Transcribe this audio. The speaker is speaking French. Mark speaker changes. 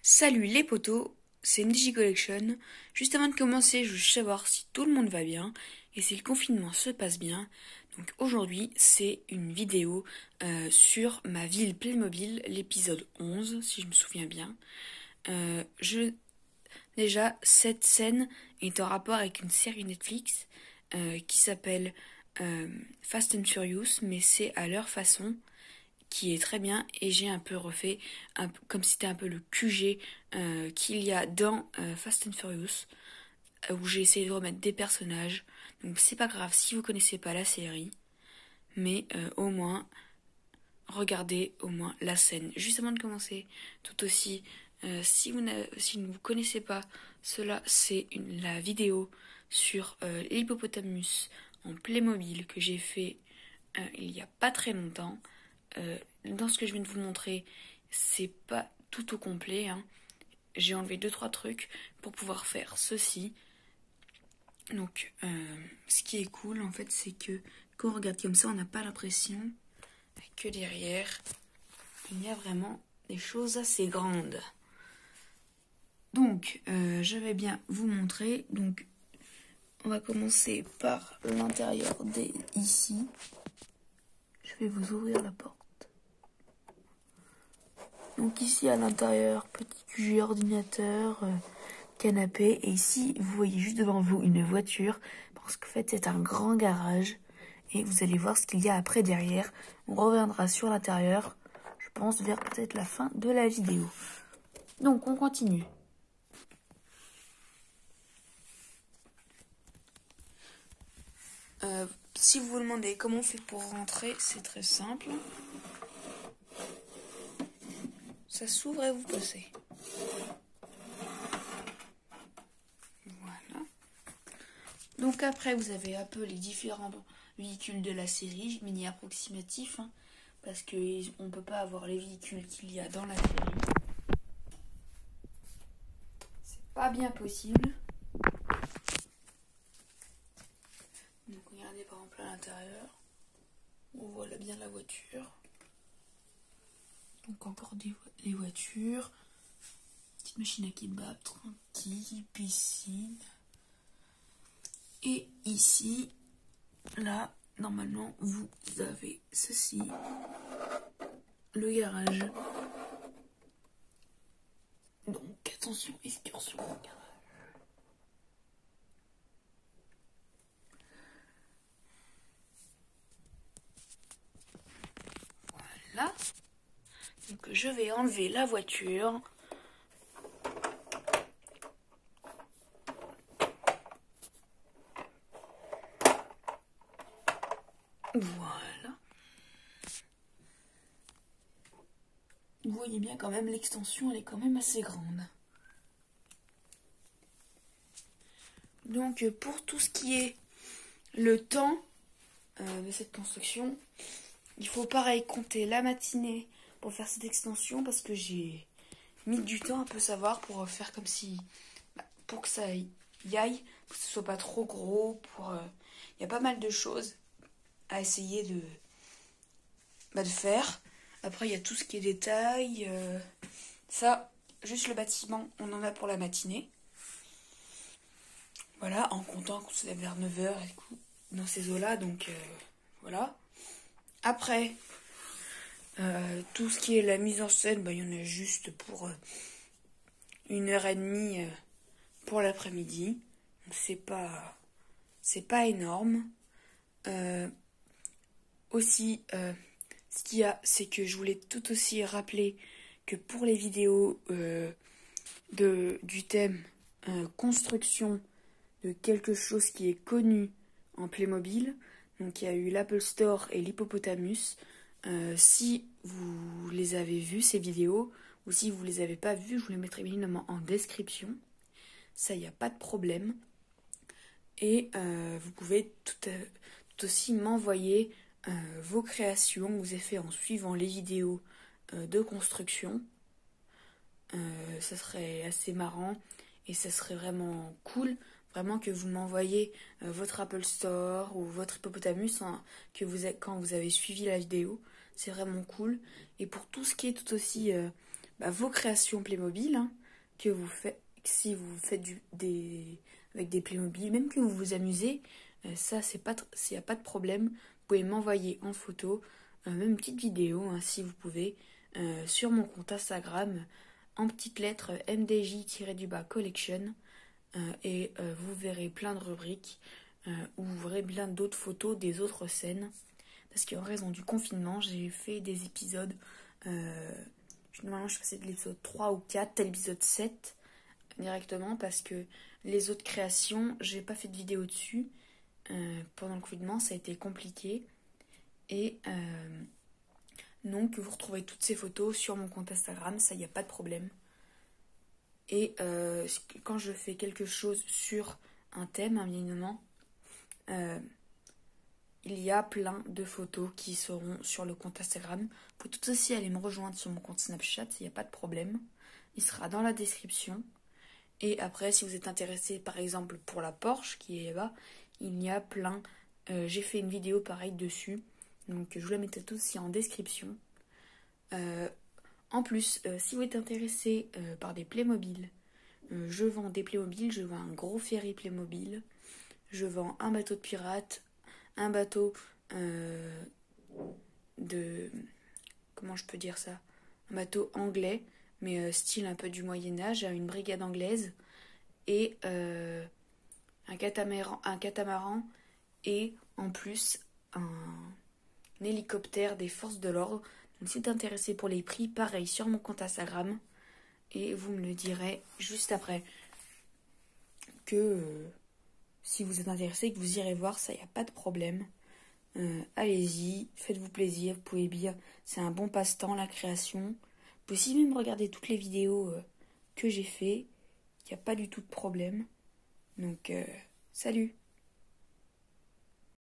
Speaker 1: Salut les potos, c'est Niji Collection. Juste avant de commencer, je veux savoir si tout le monde va bien et si le confinement se passe bien. Donc aujourd'hui, c'est une vidéo sur ma ville Playmobil, l'épisode 11, si je me souviens bien. Euh, je... Déjà, cette scène est en rapport avec une série Netflix qui s'appelle Fast and Furious, mais c'est à leur façon, qui est très bien, et j'ai un peu refait comme si c'était un peu le QG qu'il y a dans Fast and Furious, où j'ai essayé de remettre des personnages. Donc c'est pas grave si vous connaissez pas la série, mais au moins regardez au moins la scène juste avant de commencer. Tout aussi, si vous ne vous connaissez pas cela, c'est la vidéo sur l'hippopotamus en Playmobil que j'ai fait il y a pas très longtemps. Dans ce que je viens de vous montrer, c'est pas tout au complet, hein. J'ai enlevé 2-3 trucs pour pouvoir faire ceci. Donc, ce qui est cool, en fait, c'est que quand on regarde comme ça, on n'a pas l'impression que derrière, il y a vraiment des choses assez grandes. Donc, je vais bien vous montrer. Donc, on va commencer par l'intérieur ici. Je vais vous ouvrir la porte. Donc ici à l'intérieur, petit QG ordinateur, canapé. Et ici, vous voyez juste devant vous une voiture. Parce qu'en fait, c'est un grand garage. Et vous allez voir ce qu'il y a après derrière. On reviendra sur l'intérieur, je pense, vers peut-être la fin de la vidéo. Donc, on continue. Si vous vous demandez comment on fait pour rentrer, c'est très simple. Ça s'ouvre et vous passez. Voilà. Donc après, vous avez un peu les différents véhicules de la série, mini approximatif, hein, parce qu'on ne peut pas avoir les véhicules qu'il y a dans la série. C'est pas bien possible. Donc regardez par exemple à l'intérieur, on voit là bien la voiture. Donc encore les voitures, petite machine à kebab, tranquille, piscine. Et ici, là, normalement, vous avez ceci, le garage. Donc attention, excursion au garage. Voilà. Donc je vais enlever la voiture. Voilà. Vous voyez bien quand même, l'extension, elle est quand même assez grande. Donc pour tout ce qui est le temps de cette construction, il faut pareil compter la matinée pour faire cette extension parce que j'ai mis du temps à peu savoir pour faire comme si... pour que ça y aille, pour que ce soit pas trop gros, il y a pas mal de choses à essayer de faire. Après, il y a tout ce qui est détail. Ça, juste le bâtiment, on en a pour la matinée. Voilà, en comptant que c'est vers 9h dans ces eaux-là. Donc, voilà. Après, tout ce qui est la mise en scène, il y en a juste pour 1h30 pour l'après-midi. C'est pas énorme. Aussi, ce qu'il y a, c'est que je voulais tout aussi rappeler que pour les vidéos du thème construction de quelque chose qui est connu en Playmobil, donc il y a eu l'Apple Store et l'Hippopotamus. Si vous les avez vus, ces vidéos, ou si vous les avez pas vues, je vous les mettrai bien évidemment en description. Ça, il n'y a pas de problème. Et vous pouvez tout aussi m'envoyer vos créations, vos effets en suivant les vidéos de construction. Ça serait assez marrant et ça serait vraiment cool, vraiment que vous m'envoyez votre Apple Store ou votre Hippopotamus quand vous avez suivi la vidéo. C'est vraiment cool. Et pour tout ce qui est tout aussi vos créations Playmobil, hein, que vous faites, si vous faites avec des Playmobil, même que vous vous amusez, ça, s'il n'y a pas de problème, vous pouvez m'envoyer en photo, même une petite vidéo, hein, si vous pouvez, sur mon compte Instagram, en petites lettres MDJ-collection, et vous verrez plein de rubriques, où vous verrez plein d'autres photos des autres scènes. Parce qu'en raison du confinement, j'ai fait des épisodes, normalement je passais de l'épisode 3 ou 4 à l'épisode 7 directement, parce que les autres créations, j'ai pas fait de vidéo dessus. Pendant le confinement, ça a été compliqué. Et donc, vous retrouvez toutes ces photos sur mon compte Instagram, ça, il n'y a pas de problème. Et quand je fais quelque chose sur un thème, bien évidemment, il y a plein de photos qui seront sur le compte Instagram. Vous pouvez tout aussi aller me rejoindre sur mon compte Snapchat, il n'y a pas de problème. Il sera dans la description. Et après, si vous êtes intéressé, par exemple, pour la Porsche qui est là-bas, il y a plein. J'ai fait une vidéo pareille dessus. Donc, je vous la mettrai tout aussi en description. En plus, si vous êtes intéressé par des Playmobil, je vends des Playmobil, je vends un gros ferry Playmobil, je vends un bateau de pirate, un bateau de... Comment je peux dire ça? Un bateau anglais, mais style un peu du Moyen-Âge, une brigade anglaise, et un catamaran, et en plus un hélicoptère des forces de l'ordre. Donc si t'es intéressé pour les prix, pareil, sur mon compte Instagram, et vous me le direz juste après. Que si vous êtes intéressé et que vous irez voir, ça, il n'y a pas de problème. Allez-y, faites-vous plaisir, vous pouvez bien. C'est un bon passe-temps, la création. Vous pouvez aussi même regarder toutes les vidéos que j'ai fait. Il n'y a pas du tout de problème. Donc, salut!